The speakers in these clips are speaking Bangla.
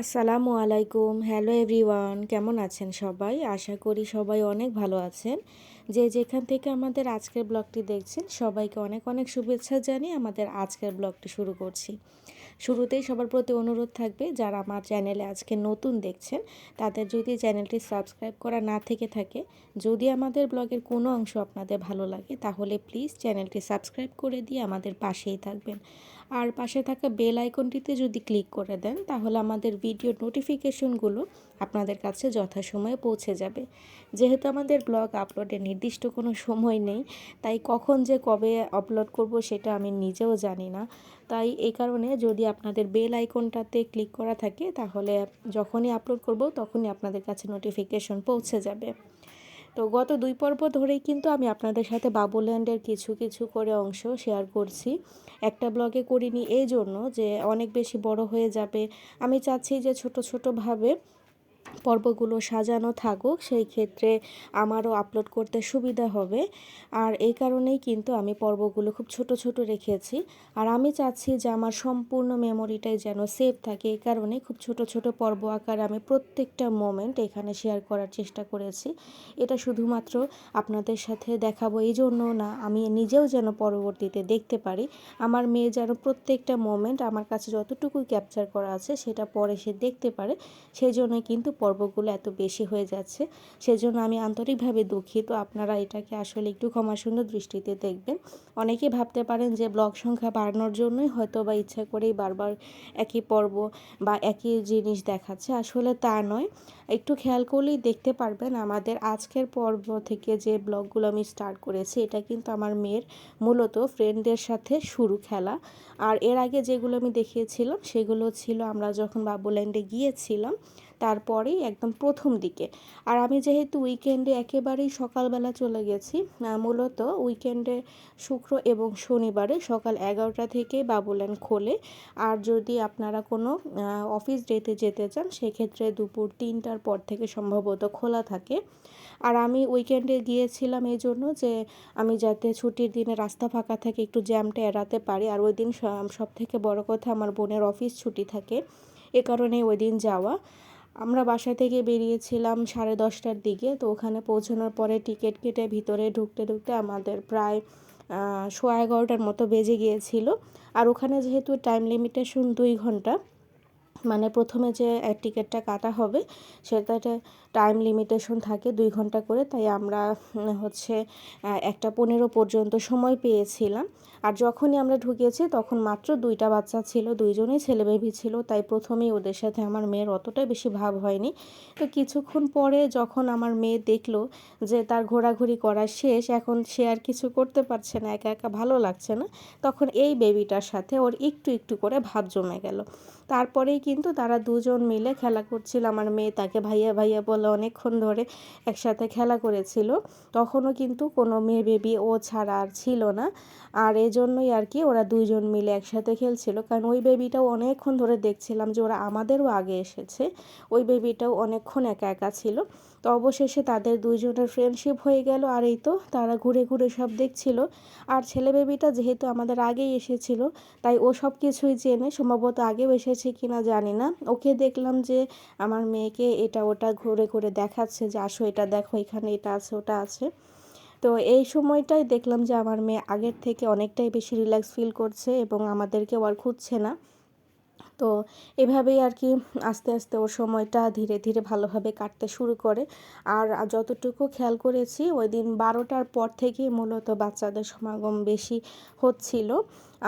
আসসালামু আলাইকুম। হ্যালো এভরিওয়ান, কেমন আছেন সবাই? আশা করি সবাই অনেক ভালো আছেন। যে যেখান থেকে আমাদের আজকের ব্লগটি দেখছেন সবাইকে অনেক অনেক শুভেচ্ছা জানিয়ে আমাদের আজকের ব্লগটি শুরু করছি। শুরুতেই সবার প্রতি অনুরোধ থাকবে, যারা আমার চ্যানেলে আজকে নতুন দেখছেন তাদের যদি চ্যানেলটি সাবস্ক্রাইব করা না থেকে থাকে, যদি আমাদের ব্লগের কোনো অংশ আপনাদের ভালো লাগে তাহলে প্লিজ চ্যানেলটি সাবস্ক্রাইব করে দিয়ে আমাদের পাশেই থাকবেন। আর পাশে থাকা বেল আইকনটিতে যদি ক্লিক করে দেন তাহলে আমাদের ভিডিও নোটিফিকেশনগুলো আপনাদের কাছে যথাসময়ে পৌঁছে যাবে। যেহেতু আমাদের ব্লগ আপলোডের নির্দিষ্ট কোনো সময় নেই, তাই কখন যে কবে আপলোড করব সেটা আমি নিজেও জানি না। তাই এই কারণে যদি আপনাদের বেল আইকনটাতে ক্লিক করা থাকে তাহলে যখনই আপলোড করব তখনই আপনাদের কাছে নোটিফিকেশন পৌঁছে যাবে। তো গত 2 পর্ব ধরেই কিন্তু আমি আপনাদের সাথে বাবুল্যান্ডের কিছু কিছু করে অংশ শেয়ার করছি। একটা ব্লগে করিনি এই জন্য যে অনেক বেশি বড় হয়ে যাবে। আমি চাচ্ছি যে ছোট ছোটোভাবে পর্বগুলো সাজানো থাকুক, সেই ক্ষেত্রে আমারও আপলোড করতে সুবিধা হবে। আর এই কারণেই কিন্তু আমি পর্বগুলো খুব ছোট ছোট রেখেছি। আর আমি চাচ্ছি যে আমার সম্পূর্ণ মেমোরিটাই যেন সেভ থাকে, এই কারণে খুব ছোট ছোট পর্ব আকারে আমি প্রত্যেকটা মোমেন্ট এখানে শেয়ার করার চেষ্টা করেছি। এটা শুধুমাত্র আপনাদের সাথে দেখাবো এই জন্য না, আমি নিজেও যেন পরবর্তীতে দেখতে পারি। আমার মেয়ে যেন প্রত্যেকটা মোমেন্ট আমার কাছে যতটুকু ক্যাপচার করা আছে সেটা পরে সে দেখতে পারে। সেই জন্যই কিন্তু পর্বগুলো এত বেশি হয়ে যাচ্ছে। সেজন্য আমি আন্তরিকভাবে দুঃখিত। আপনারা এটাকে আসলে একটু ক্ষমাসুন্দর দৃষ্টিতে দেখবেন। অনেকেই ভাবতে পারেন যে ব্লগ সংখ্যা বাড়ানোর জন্যই হয়তো বা ইচ্ছা করেই বারবার একই পর্ব বা একই জিনিস দেখাচ্ছে, আসলে তা নয়। একটু খেয়াল করলেই দেখতে পারবেন আমাদের আজকের পর্ব থেকে যে ব্লগগুলো আমি স্টার্ট করেছি এটা কিন্তু আমার মেয়ের মূলত ফ্রেন্ডদের সাথে শুরু খেলা। আর এর আগে যেগুলো আমি দেখিয়েছিলাম সেগুলো ছিল আমরা যখন বাবুল্যান্ডে গিয়েছিলাম তারপরেই একদম প্রথম দিকে। আর আমি যেহেতু উইকেন্ডে একেবারেই সকালবেলা চলে গেছি, মূলত উইকেন্ডে শুক্র এবং শনিবারে সকাল 11টা থেকেই বাবুল্যান্ড খোলে। আর যদি আপনারা কোনো অফিস ডেতে যেতে চান সেক্ষেত্রে দুপুর 3টার পর থেকে সম্ভবত খোলা থাকে। আর আমি উইকেন্ডে গিয়েছিলাম এই জন্য যে আমি যাতে ছুটির দিনে রাস্তা ফাঁকা থাকে, একটু জ্যামটা এড়াতে পারি। আর ওই দিন সব থেকে বড় কথা আমার বোনের অফিস ছুটি থাকে, এ কারণে ওই দিন যাওয়া। আমরা বাসা থেকে বেরিয়েছিলাম 10:30টার দিকে। তো ওখানে পৌঁছানোর পরে টিকিট কেটে ভিতরে ঢুকতে ঢুকতে আমাদের প্রায় 11:15টার মতো বেজে গিয়েছিল। আর ওখানে যেহেতু টাইম লিমিটেশন 2 ঘন্টা, মানে প্রথমে যে টিকিটটা কাটা হবে সেটাতে টাইম লিমিটেশন থাকে 2 ঘন্টা করে, তাই আমরা হচ্ছে 1:15 পর্যন্ত সময় পেয়েছিলাম। আর যখনই আমরা ঢুকেছি তখন মাত্র 2টা বাচ্চা ছিল, দুইজনেই ছেলে বেবি ছিল, তাই প্রথমেই ওদের সাথে আমার মেয়ের অতটা বেশি ভাব হয়নি। তো কিছুক্ষণ পরে যখন আমার মেয়ে দেখলো যে তার ঘোরাঘুরি করা শেষ, এখন সে আর কিছু করতে পারছে না, একা একা ভালো লাগছে না, তখন এই বেবিটার সাথে ওর একটু একটু করে ভাব জমে গেল। তারপরেই কিন্তু তারা দুজন মিলে খেলা করছিল। আমার মেয়ে তাকে ভাইয়া ভাইয়া বলে অনেকক্ষণ ধরে একসাথে খেলা করেছিল। তখনও কিন্তু কোনো মেয়ে বেবি ও ছাড়া আর ছিল না। আর এজন্যই আর কি ওরা দুইজন মিলে একসাথে খেলছিল, কারণ ওই বেবিটাও অনেকক্ষণ ধরে দেখছিলাম যে ওরা আমাদেরও আগে এসেছে, ওই বেবিটাও অনেকক্ষণ একা একা ছিল। তো অবশেষে তাদের দুইজনের ফ্রেন্ডশিপ হয়ে গেল। আর এই তো তারা ঘুরে ঘুরে সব দেখছিল। আর ছেলে বেবিটা যেহেতু আমাদের আগেই এসেছিল তাই ও সব কিছুই জেনে, সম্ভবত আগেও এসেছে কিনা জানি না, ওকে দেখলাম যে আমার মেয়েকে এটা ওটা ঘুরে ঘুরে দেখাচ্ছে যে আসো এটা দেখো, এখানে এটা আছে ওটা আছে। তো এই সময়টাই দেখলাম যে আমার মেয়ে আগের থেকে অনেকটাই বেশি রিল্যাক্স ফিল করছে এবং আমাদেরকেও আর খুঁজছে না। তো এভাবেই আর কি আস্তে আস্তে ওর সময়টা ধীরে ধীরে ভালোভাবে কাটতে শুরু করে। আর যতটুকু খেয়াল করেছি ওই দিন 12টার পর থেকেই মূলত বাচ্চাদের সমাগম বেশি হচ্ছিল।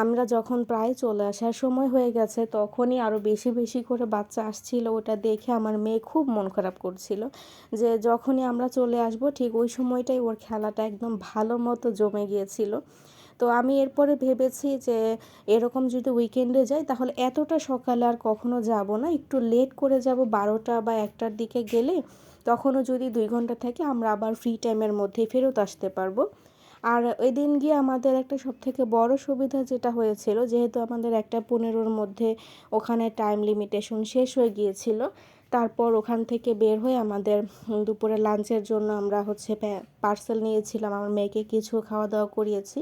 আমরা যখন প্রায় চলে আসার সময় হয়ে গেছে তখনই আরও বেশি বেশি করে বাচ্চা আসছিল। ওটা দেখে আমার মেয়ে খুব মন খারাপ করছিল যে যখনই আমরা চলে আসব ঠিক ওই সময়টাই ওর খেলাটা একদম ভালো মতো জমে গিয়েছিল। তো আমি এরপরে ভেবেছি যে এরকম যদি উইকেন্ডে যাই তাহলে এতটা সকালে আর কখনো যাব না, একটু লেট করে যাব, 12টা বা 1টার দিকে গেলে তখনও যদি 2 ঘন্টা থাকে আমরা আবার ফ্রি টাইমের মধ্যেই ফেরত আসতে পারবো। আর ওই দিন গিয়ে আমাদের একটা সবথেকে বড় সুবিধা যেটা হয়েছিল, যেহেতু আমাদের 1:15-র মধ্যে ওখানে টাইম লিমিটেশন শেষ হয়ে গিয়েছিল, তারপর ওখান থেকে বের হয়ে আমাদের দুপুরে লাঞ্চের জন্য আমরা হচ্ছে পার্সেল নিয়েছিলাম, আমার মেয়েকে কিছু খাওয়া দাওয়া করিয়েছি।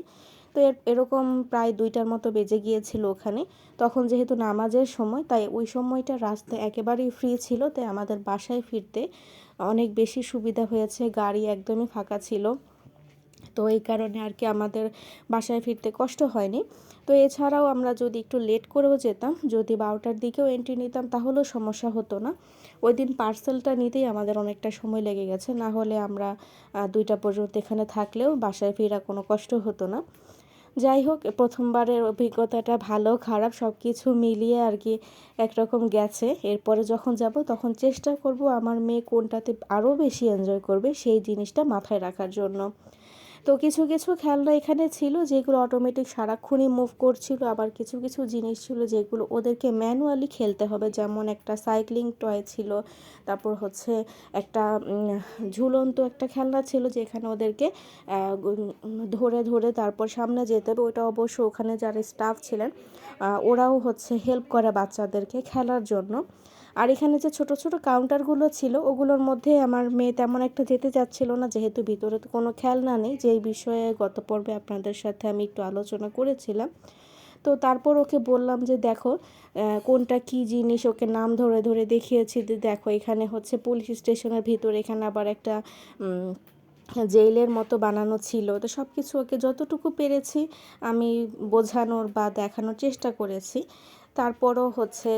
তো এরকম প্রায় 2টার মতো বেজে গিয়েছিল ওখানে। তখন যেহেতু নামাজের সময়, তাই ওই সময়টা রাস্তা একেবারেই ফ্রি ছিল, তাই আমাদের বাসায় ফিরতে অনেক বেশি সুবিধা হয়েছে, গাড়ি একদমই ফাঁকা ছিল। তো এই কারণে আর কি আমাদের বাসায় ফিরতে কষ্ট হয়নি। তো এছাড়াও আমরা যদি একটু লেট করেও যেতাম, যদি 12টার দিকেও এন্ট্রি নিতাম, তাহলেও সমস্যা হতো না। ওই দিন পার্সেলটা নিতেই আমাদের অনেকটা সময় লেগে গেছে, না হলে আমরা 2টা পর্যন্ত এখানে থাকলেও বাসায় ফেরা কোনো কষ্ট হতো না। যাই হোক, প্রথমবারের অভিজ্ঞতাটা ভালো খারাপ সব কিছু মিলিয়ে আর কি একরকম গেছে। এরপরে যখন যাব তখন চেষ্টা করব আমার মেয়ে কোনটাতে আরও বেশি এনজয় করবে সেই জিনিসটা মাথায় রাখার জন্য। তো কিছু কিছু খেলনা এখানে ছিল যেগুলো অটোমেটিক সারাক্ষণই মুভ করছিল, আবার কিছু কিছু জিনিস ছিল যেগুলো ওদেরকে ম্যানুয়ালি খেলতে হবে, যেমন একটা সাইক্লিং টয় ছিল, তারপর হচ্ছে একটা ঝুলন্ত একটা খেলনা ছিল যেখানে ওদেরকে ধরে ধরে তারপর সামনে যেতে হবে। ওটা অবশ্য ওখানে যারা স্টাফ ছিলেন ওরাও হচ্ছে হেল্প করে বাচ্চাদেরকে খেলার জন্য। আর এখানে যে ছোট ছোট কাউন্টারগুলো ছিল ওগুলোর মধ্যে আমার মেয়ে তেমন একটা যেতে চাচ্ছিল না, যেহেতু ভিতরে তো কোনো খেলনা নেই, যেই বিষয়ে গত পর্বে আপনাদের সাথে আমি একটু আলোচনা করেছিলাম। তো তারপর ওকে বললাম যে দেখো কোনটা কি জিনিস, ওকে নাম ধরে ধরে দেখিয়েছি যে দেখো এখানে হচ্ছে পুলিশ স্টেশনের ভিতরে, এখানে আবার একটা জেলের মতো বানানো ছিল। তো সব কিছু ওকে যতটুকু পেরেছি আমি বোঝানোর বা দেখানোর চেষ্টা করেছি। তারপরও হচ্ছে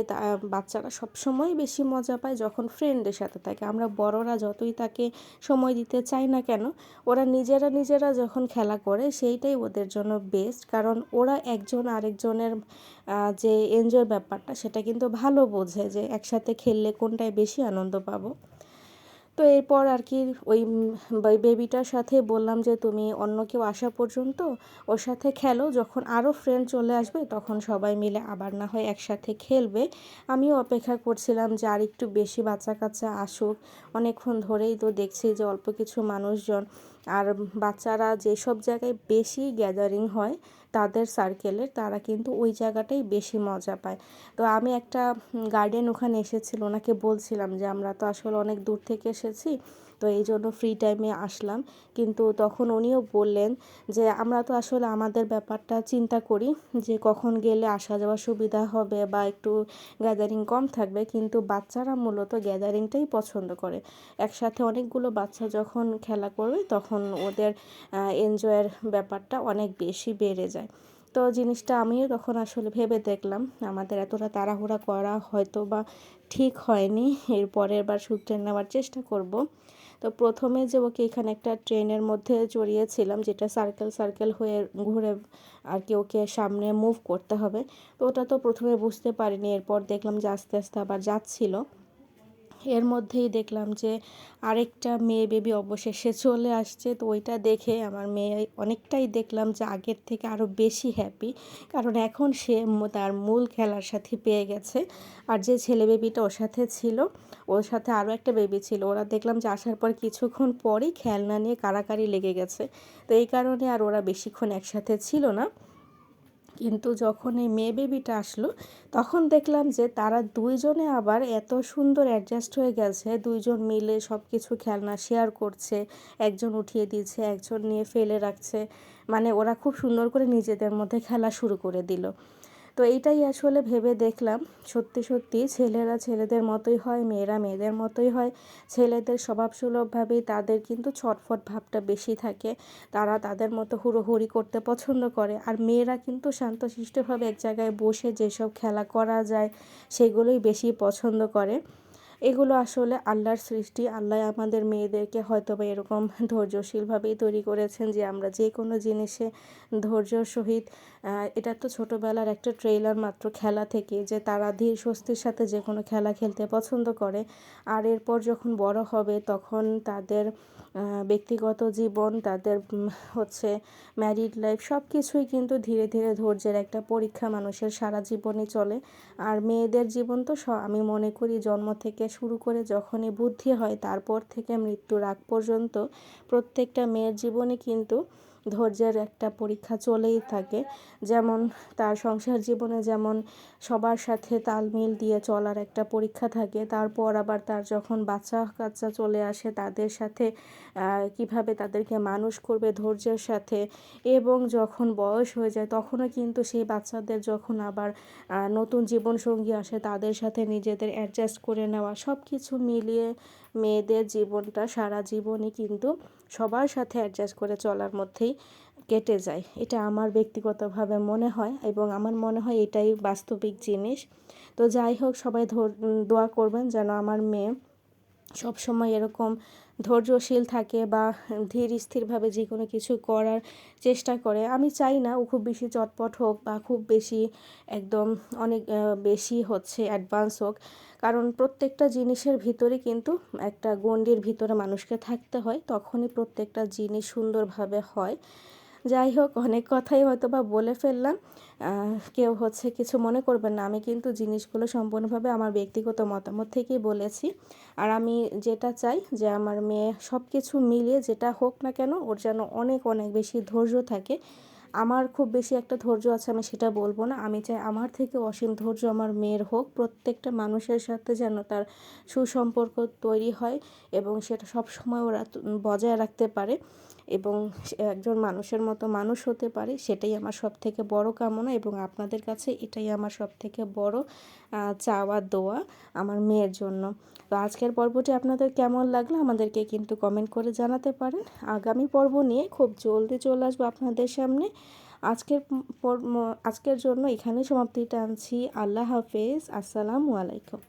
বাচ্চারা সবসময় বেশি মজা পায় যখন ফ্রেন্ডদের সাথে থাকে। আমরা বড়রা যতই তাকে সময় দিতে চাই না কেন, ওরা নিজেরা নিজেরা যখন খেলা করে সেইটাই ওদের জন্য বেস্ট, কারণ ওরা একজন আরেকজনের যে এনজয় ব্যাপারটা সেটা কিন্তু ভালো বোঝে, যে একসাথে খেললে কোনটায় বেশি আনন্দ পাবো। তো এরপর আর কি ওই বেবিটার সাথে বললাম যে তুমি অন্য কেউ আসা পর্যন্ত ওর সাথে খেলো, যখন আরও ফ্রেন্ড চলে আসবে তখন সবাই মিলে আবার না হয় একসাথে খেলবে। আমিও অপেক্ষা করছিলাম যে আর একটু বেশি বাচ্চা কাচ্চা আসুক, অনেকক্ষণ ধরেই তো দেখছি যে অল্প কিছু মানুষজন। আর বাচ্চারা যেসব জায়গায় বেশি গ্যাদারিং হয় তাদের সার্কেলের, তারা কিন্তু ওই জায়গাটাই বেশি মজা পায়। তো আমি একটা গার্ডেন ওখানে এসেছিল, ওনাকে বলছিলাম যে আমরা তো আসলে অনেক দূর থেকে এসেছি, তো এই জন্য ফ্রি টাইমে আসলাম। কিন্তু তখন উনিও বললেন যে আমরা তো আসলে আমাদের ব্যাপারটা চিন্তা করি যে কখন গেলে আসা যাওয়া সুবিধা হবে বা একটু গ্যাদারিং কম থাকবে, কিন্তু বাচ্চারা মূলত গ্যাদারিংটাই পছন্দ করে। একসাথে অনেকগুলো বাচ্চা যখন খেলা করবে তখন ওদের এনজয়ের ব্যাপারটা অনেক বেশি বেড়ে যায়। তো জিনিসটা আমিও তখন আসলে ভেবে দেখলাম আমাদের এতটা তাড়াহুড়া করা হয়তো বা ঠিক হয়নি, এর পরের বার সূত্রে নেওয়ার চেষ্টা করব। তো প্রথমে যে ওকে এখানে একটা ট্রেনের মধ্যে চড়িয়েছিলাম, যেটা সার্কেল সার্কেল হয়ে ঘুরে আর কি ওকে সামনে মুভ করতে হবে, তো ওটা তো প্রথমে বুঝতে পারিনি, এরপর দেখলাম যে আস্তে আস্তে আবার যাচ্ছিল। এর মধ্যেই দেখলাম যে আরেকটা মেয়ে বেবি অবশেষে চলে আসছে। তো ওইটা দেখে আমার মেয়ে অনেকটাই দেখলাম যে আগের থেকে আরও বেশি হ্যাপি, কারণ এখন সে তার মূল খেলার সাথে পেয়ে গেছে। আর যে ছেলে বেবিটা ওর সাথে ছিল, ওর সাথে আরও একটা বেবি ছিল, ওরা দেখলাম যে আসার পর কিছুক্ষণ পরেই খেলনা নিয়ে কাড়াকাড়ি লেগে গেছে। তো এই কারণে আর ওরা বেশিক্ষণ একসাথে ছিল না। কিন্তু যখন এই মেয়ে বেবিটা আসলো তখন দেখলাম যে তারা দুইজনে আবার এত সুন্দর অ্যাডজাস্ট হয়ে গেছে, দুইজন মিলে সব কিছু খেলনা শেয়ার করছে, একজন উঠিয়ে দিচ্ছে, একজন নিয়ে ফেলে রাখছে, মানে ওরা খুব সুন্দর করে নিজেদের মধ্যে খেলা শুরু করে দিল। তো এইটাই আসলে ভেবে দেখলাম সত্যি সত্যি ছেলেরা ছেলেদের মতোই হয়, মেয়েরা মেয়েদের মতোই হয়। ছেলেদের স্বভাবসুলভভাবেই তাদের কিন্তু ছটফট ভাবটা বেশি থাকে, তারা তাদের মতো হুড়োহুড়ি করতে পছন্দ করে। আর মেয়েরা কিন্তু শান্তশিষ্টভাবে এক জায়গায় বসে যেসব খেলা করা যায় সেগুলোই বেশি পছন্দ করে। এগুলো আসলে আল্লাহর সৃষ্টি। আল্লাহ আমাদের মেয়েদেরকে হয়তো বা এরকম ধৈর্যশীলভাবেই তৈরি করেছেন যে আমরা যে কোনো জিনিসে ধৈর্যর সহিত, এটা তো ছোটোবেলার একটা ট্রেইলার মাত্র খেলা থেকে, যে তারা ধীর স্বস্তির সাথে যে কোনো খেলা খেলতে পছন্দ করে। আর এরপর যখন বড় হবে তখন তাদের ব্যক্তিগত জীবন, তাদের হচ্ছে ম্যারিড লাইফ, সব কিছুই কিন্তু ধীরে ধীরে ধৈর্যের একটা পরীক্ষা, মানুষের সারা জীবনই চলে। আর মেয়েদের জীবন তো আমি মনে করি জন্ম থেকে শুরু করে যখনই বুদ্ধি হয় তারপর থেকে মৃত্যুর আগ পর্যন্ত প্রত্যেকটা মেয়ের জীবনে কিন্তু ধৈর্যের একটা পরীক্ষা চলেই থাকে। যেমন তার সংসার জীবনে যেমন সবার সাথে তাল মিল দিয়ে চলার একটা পরীক্ষা থাকে, তারপর আবার তার যখন বাচ্চা কাচ্চা চলে আসে তাদের সাথে কিভাবে তাদেরকে মানুষ করবে ধৈর্যের সাথে, এবং যখন বয়স হয়ে যায় তখনও কিন্তু সেই বাচ্চাদের যখন আবার নতুন জীবনসঙ্গী আসে তাদের সাথে নিজেদের অ্যাডজাস্ট করে নেওয়া, সব কিছু মিলিয়ে মেয়েদের জীবনটা সারা জীবনই কিন্তু সবার সাথে অ্যাডজাস্ট করে চলার মধ্যেই কেটে যায়। এটা আমার ব্যক্তিগতভাবে মনে হয়, এবং আমার মনে হয় এটাই বাস্তবিক জিনিস। তো যাই হোক, সবাই দোয়া করবেন যেন আমার মেয়ে সবসময় এরকম ধৈর্যশীল থাকে বা ধীর স্থিরভাবে যে কোনো কিছু করার চেষ্টা করে। আমি চাই না ও খুব বেশি চটপট হোক বা খুব বেশি একদম অনেক বেশি হচ্ছে অ্যাডভান্স হোক, কারণ প্রত্যেকটা জিনিসের ভিতরে কিন্তু একটা গণ্ডির ভিতরে মানুষকে থাকতে হয়, তখনই প্রত্যেকটা জিনিস সুন্দরভাবে হয়। যাই হোক, অনেক কথাই হয়তো বা বলে ফেললাম, কেউ হচ্ছে কিছু মনে করবেন না। আমি কিন্তু জিনিসগুলো সম্পূর্ণভাবে আমার ব্যক্তিগত মতামত থেকেই বলেছি। আর আমি যেটা চাই যে আমার মেয়ে সব কিছু মিলিয়ে যেটা হোক না কেন ওর যেন অনেক অনেক বেশি ধৈর্য থাকে। আমার খুব বেশি একটা ধৈর্য আছে আমি সেটা বলবো না, আমি চাই আমার থেকে অসীম ধৈর্য আমার মেয়ের হোক। প্রত্যেকটা মানুষের সাথে যেন তার সুসম্পর্ক তৈরি হয় এবং সেটা সবসময় ওরা বজায় রাখতে পারে এবং একজন মানুষের মতো মানুষ হতে পারে, সেটাই আমার সবথেকে বড় কামনা, এবং আপনাদের কাছে এটাই আমার সবথেকে বড় চাওয়া দোয়া আমার মেয়ের জন্য। তো আজকের পর্বটি আপনাদের কেমন লাগলো আমাদেরকে কিন্তু কমেন্ট করে জানাতে পারেন। আগামী পর্ব নিয়ে খুব জলদি চলে আসবো আপনাদের সামনে। আজকের জন্য এখানেই সমাপ্তি টানছি। আল্লাহ হাফেজ, আসসালামু আলাইকুম।